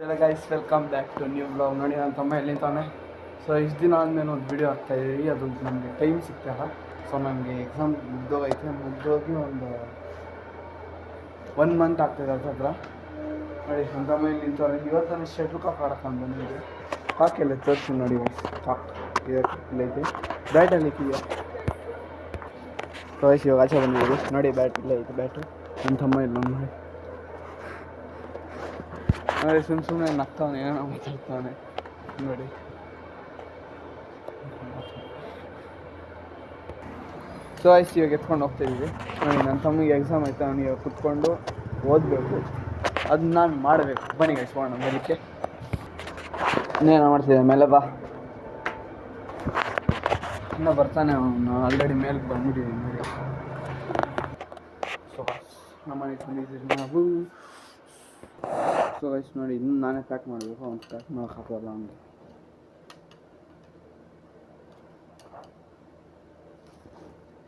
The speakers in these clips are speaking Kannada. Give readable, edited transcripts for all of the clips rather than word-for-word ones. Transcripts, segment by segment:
Hello guys, welcome back to new vlog. ನೋಡಿ ನಾನು ತಮ್ಮ ಎಲ್ಲಿಂತಾನೆ. ಸೊ ಇಷ್ಟು ದಿನ ಆದಮೇಲೆ ಒಂದು ವಿಡಿಯೋ ಹಾಕ್ತಾಯಿದ್ದೀವಿ. ಅದು ನಮಗೆ ಟೈಮ್ ಸಿಗ್ತಾಯಿಲ್ಲ. ಸೊ ನನಗೆ ಎಕ್ಸಾಮ್ ಮುಗ್ದೋಗಿ ಒಂದು 1 ಮಂತ್ ಆಗ್ತಾಯಿದೆ ಅದ್ರ ಹತ್ರ. ನೋಡಿ ನನ್ನ ತಮ್ಮ ಇಲ್ಲಿ ನಿಂತವ್ರೆ. ಇವತ್ತು ನಾನು ಶಟ್ಲ್ ಕಾಕ್ ಆಡೋಕ್ಕೆ ಬಂದಿದ್ದೆ. ಕಾಕೆಲ್ಲ ತೋರಿಸಿ ನೋಡಿ ಕಾಕ್ ಇಲ್ಲೈತೆ. ಬ್ಯಾಟಲ್ಲಿ ಇದೆಯಾ ಸೊ ಇವಾಗ ಆಚೆ ಬಂದಿದ್ದೀವಿ. ನೋಡಿ ಬ್ಯಾಟ್ ಇಲ್ಲ ಐತೆ ಬ್ಯಾಟು. ನನ್ನ ತಮ್ಮ ಇಲ್ಲ ನೋಡಿ. ನೋಡಿ ಸುಮ್ಮನೆ ನಗ್ತಾವನೆ, ಏನೋ ಮಾತಾಡ್ತಾವನೆ ನೋಡಿ. ಸೊ ಇವಾಗ ಎತ್ಕೊಂಡು ಹೋಗ್ತಾಯಿದ್ದೀವಿ. ನೋಡಿ ನನ್ನ ತಮ್ಮಿಗೆ ಎಕ್ಸಾಮ್ ಆಯ್ತಾ, ಅವನಿಗೆ ಕುತ್ಕೊಂಡು ಓದಬೇಕು. ಅದನ್ನ ನಾನು ಮಾಡಬೇಕು. ಬನ್ನಿ ಹೋಗೋಣ ಮೇಲಕ್ಕೆ. ಇನ್ನೇನೋ ಮಾಡ್ತಿದ್ದೆ ಮೇಲೆ ಬಾ. ಇನ್ನೂ ಬರ್ತಾನೆ ಅವನು. ಆಲ್ರೆಡಿ ಮೇಲಕ್ಕೆ ಬಂದ್ಬಿಟ್ಟಿದ್ದೀನಿ ನೋಡಿ. ಸೊ ನಮ್ಮನೆಗೆ ಬಂದಿದ್ದೀವಿ ನಾವು. ಸೊ ಗೈಸ್ ನೋಡಿ, ಇನ್ನೂ ನಾನೇ ಪ್ಯಾಕ್ ಮಾಡಬೇಕು. ಅವ್ನು ಪ್ಯಾಕ್ ಮಾಡೋಕೆ ಹಾಕೋಲ್ಲ ಅವನಿಗೆ.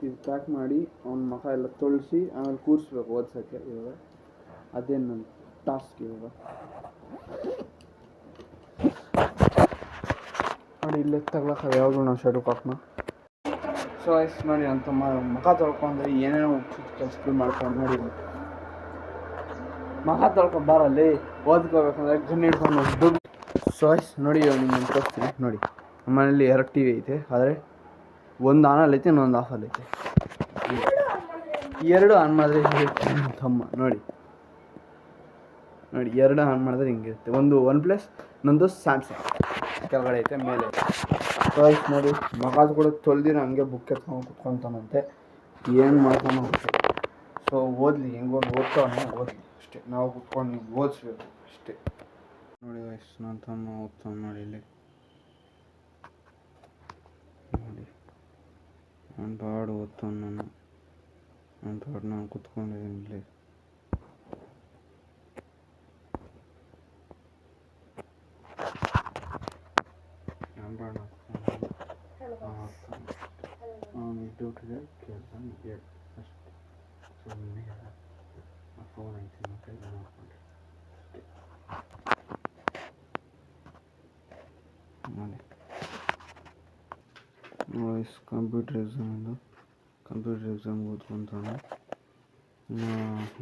ಇದು ಪ್ಯಾಕ್ ಮಾಡಿ ಅವ್ನ ಮುಖ ಎಲ್ಲ ತೊಳಿಸಿ ಆಮೇಲೆ ಕೂರಿಸ್ಬೇಕು ಓದ್ಸೋಕ್ಕೆ. ಇವಾಗ ಅದೇನು ನನ್ನ ಟಾಸ್ಕ್ ಇವಾಗ. ನೋಡಿ ಇಲ್ಲೇ ತಗ್ಲಕ್ಕ ಯಾವಾಗಲೂ ನಾವು ಶೆಡು ಕಾಕ್ನ. ಸೊ ಗೈಸ್ ನೋಡಿ ಅಂತ ಮುಖ ತೊಳ್ಕೊಂಡ್ರೆ ಏನೇನೋ ಕೆಲಸಗಳು ಮಾಡ್ಕೊಂಡು ನೋಡಿ. ಮುಖ ತೊಳ್ಕೊಂಬಾರಲ್ಲಿ ಓದ್ಕೋಬೇಕಂದ್ರೆ ಗನ್ ಹಿಡ್ಕೊಂಡು ದುಡ್ಡು. ಸೊ ಗೈಸ್ ನೋಡಿ ನಿಮ್ಗೆ ತೋರಿಸ್ತೀನಿ ನೋಡಿ. ನಮ್ಮ ಮನೇಲಿ 2 TV ಐತೆ. ಆದರೆ ಒಂದು ಆನಲ್ಲಿ ಐತೆ, ಇನ್ನೊಂದು ಆಫಲ್ಲಿ ಐತೆ. 2 ಆನ್ ಮಾಡಿದ್ರೆ ಹಿಂಗಿರುತ್ತೆ ತಮ್ಮ ನೋಡಿ. ನೋಡಿ 2 ಆನ್ ಮಾಡಿದ್ರೆ ಹಿಂಗಿರುತ್ತೆ. ಒಂದು OnePlus, ಇನ್ನೊಂದು ಸ್ಯಾಮ್ಸಂಗ್ ಕೆಳಗಡೆ ಐತೆ, ಮೇಲೆ. ಸೊ ಗೈಸ್ ನೋಡಿ ಮಗಾದ ಕೂಡ ತೊಳೆದಿನ ಹಂಗೆ ಬುಕ್ ಎತ್ಕೊಂಡು ಕುತ್ಕೊತಾನಂತೆ. ಏನು ಮಾಡ್ತಾನೋ ಹೋಗ್ತಾರೆ. ಸೊ ಓದಲಿ, ಹೆಂಗೋ ಓದ್ತಾವನೆ, ಓದಲಿ ಅಷ್ಟೇ. ನಾವು ಕುತ್ಕೊಂಡು ಓದಿಸ್ಬೇಕು ಅಷ್ಟೇ. ನೋಡಿ ಗೈಸ್ ನನ್ನ ತಮ್ಮ ಓದ್ತಾನೆ ನೋಡಿ. ಇಲ್ಲಿ ನೋಡಿ ನಾನು ಬಾಡು ಓದ್ತಾನೆ. ನಾನು ಬಾಡು ನಾನು ಕುತ್ಕೊಂಡಿದ್ದೀನಿ ಇಲ್ಲಿ. ನಾನು ಬಾಡು ಅವನು ಡ್ಯೂಟಿಗೆ ಕೆಲಸ ಅಷ್ಟೇ. ಸುಮ್ಮನೆ ಫೋನ್ ಐತಿ ಮತ್ತೆ ನೋಡ್ಕೊಂಡ್ರೆ ನೋಡಿ. Voice computer exam ಓದ್ಕೊಂತಾನೆ.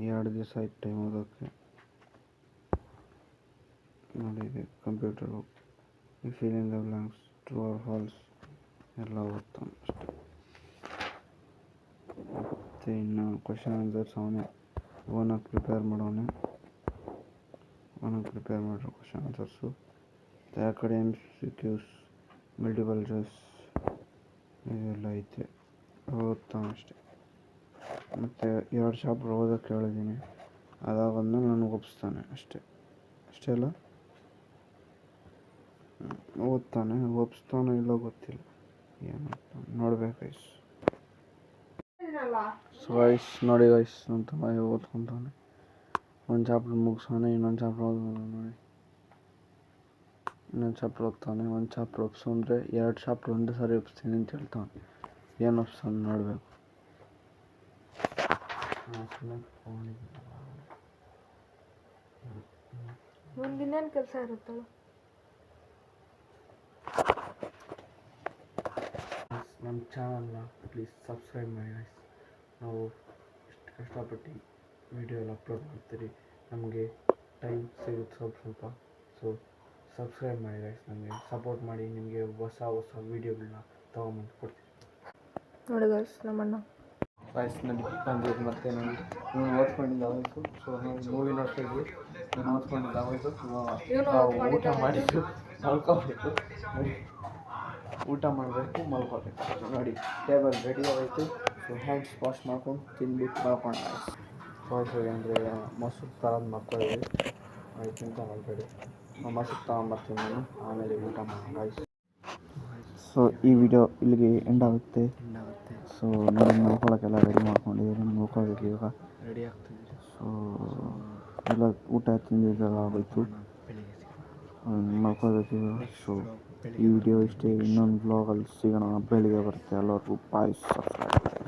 2 ದಿವಸ ಆಯ್ತು ಟೈಮ್ ಓದೋಕ್ಕೆ. ನೋಡಿ computer fill in the blanks, true or false ಎಲ್ಲ ಓದ್ತಾನೆ ಅಷ್ಟೇ. ಮತ್ತು ಇನ್ನು ಕ್ವಶನ್ ಆನ್ಸರ್ಸ್ ಅವನೇ ಓನಾಗಿ ಪ್ರಿಪೇರ್ ಮಾಡೋನೆ. ಮಾಡಿರೋ ಕ್ವಶನ್ ಆನ್ಸರ್ಸು. ಆ ಕಡೆ MCQs, ಮಲ್ಟಿಪಲ್ ಚಾಯ್ಸ್ ಇದೆಲ್ಲ ಐತೆ, ಓದ್ತಾನೆ ಅಷ್ಟೇ. ಮತ್ತು 2 ಚಾಪ್ಟರ್ ಓದೋಕ್ಕೆ ಹೇಳಿದ್ದೀನಿ. ಅದಾದ್ಮೇಲೆ ನನಗೆ ಒಪ್ಪಿಸ್ತಾನೆ ಅಷ್ಟೇ. ಅಲ್ಲ ಓದ್ತಾನೆ, ಒಪ್ಪಿಸ್ತಾನೆ ಇಲ್ಲೋ ಗೊತ್ತಿಲ್ಲ, ಏನು ನೋಡ್ಬೇಕು ಗೈಸ್. ಸೊ ಗೈಸ್ ನೋಡಿ ಗೈಸ್ ಅಂತ ಓದ್ಕೊತಾನೆ. 1 ಚಾಪ್ಟರ್ ಮುಗಿಸೋನೆ, ಇನ್ನೊಂದು ಚಾಪ್ಟರ್ ಓದ್ತಾನೆ ನೋಡಿ. ಇನ್ನೊಂದು ಚಾಪ್ಟರ್ ಓದ್ತಾನೆ. 1 ಚಾಪ್ಟರ್ ಒಪ್ಸು ಅಂದರೆ 2 ಚಾಪ್ಟರ್ ಒಂದೇ ಸಾರಿ ಒಪ್ಸ್ತೀನಿ ಅಂತ ಹೇಳ್ತಾನೆ. ಏನು ಒಪ್ಸೋದು ನೋಡಬೇಕು. ಮುಂದಿನೇನು ಕೆಲಸ ಇರುತ್ತಲ್ಲ. ನಮ್ಮ ಚಾನಲ್ನ ಪ್ಲೀಸ್ ಸಬ್ಸ್ಕ್ರೈಬ್ ಮಾಡಿ ಗೈಸ್. ನಾವು ಇಷ್ಟು ಕಷ್ಟಪಟ್ಟು ವಿಡಿಯೋ ಎಲ್ಲ ಅಪ್ಲೋಡ್ ಮಾಡ್ತೀರಿ. ನಮಗೆ ಟೈಮ್ ಸಿಗುತ್ತೆ ಸ್ವಲ್ಪ. ಸೊ ಸಬ್ಸ್ಕ್ರೈಬ್ ಮಾಡಿ ಗೈಸ್, ನಮಗೆ ಸಪೋರ್ಟ್ ಮಾಡಿ. ನಿಮಗೆ ಹೊಸ ವೀಡಿಯೋಗಳನ್ನ ತೊಗೊಂಬಂದು ಕೊಡ್ತೀವಿ ನೋಡಿ ಗೈಸ್. ನಮ್ಮಣ್ಣ ಗೈಸ್ ನನಗೆ ಬಂದಿದ್ದು ಮತ್ತೆ ನನಗೆ ಓದ್ಕೊಂಡಿದ್ದು ಆಗೋಯ್ತು. ಸೊ ನಾವು ಮೂವಿ ನೋಡ್ತಾಯಿದ್ವಿ. ನಾನು ಓದ್ಕೊಂಡಿದ್ದು ಆಗೋಯ್ತು. ಊಟ ಮಾಡಿದ್ದು ಮಲ್ಕೋಬೇಕು ನೋಡಿ. ಊಟ ಮಾಡಬೇಕು, ಮಲ್ಕೋಬೇಕು ನೋಡಿ. ಟೇಬಲ್ ರೆಡಿ ಆಗೋಯ್ತು. ಸೊ ಹ್ಯಾಂಡ್ಸ್ ವಾಶ್ ಮಾಡ್ಕೊಂಡು ತಿಂದ್ಬಿಟ್ಟು ಮಲ್ಕೊಂಡು ಸೊ ಅಂದರೆ ಮೊಸರು ತರೋದು ಮಕ್ಕಳಿಗೆ ತಿಂತ ಮಾಡಬೇಡಿ. ಮೊಸರು ತಗೊಂಬರ್ತೀನಿ ನಾನು, ಆಮೇಲೆ ಊಟ ಮಾಡಿ. ಸೊ ಈ ವಿಡಿಯೋ ಇಲ್ಲಿಗೆ ಎಂಡ್ ಆಗುತ್ತೆ. ಸೊ ನೋಡಿ ಮಲ್ಕೊಳ್ಳೋಕ್ಕೆಲ್ಲ ರೆಡಿ ಮಾಡ್ಕೊಂಡಿದ್ದೀನಿ. ಮಲ್ಕೋಬೇಕು ಇವಾಗ, ರೆಡಿ ಆಗ್ತಿದ್ದೀರಿ. ಸೊ ಎಲ್ಲ ಊಟ ತಿಂದಿದ್ದೆಲ್ಲ ಆಗೋಯ್ತು, ಮಲ್ಕೋಬೇಕು ಇವಾಗ. ಸೊ ಈ ವಿಡಿಯೋ ಇಷ್ಟೇ. ಇನ್ನೊಂದು ಬ್ಲಾಗಲ್ಲಿ ಸಿಗೋಣ. ಬೆಳಿಗ್ಗೆ ಬರುತ್ತೆ. ಎಲ್ಲರಿಗೂ ಬಾಯ್. ಸಬ್ಸ್ಕ್ರೈಬ್.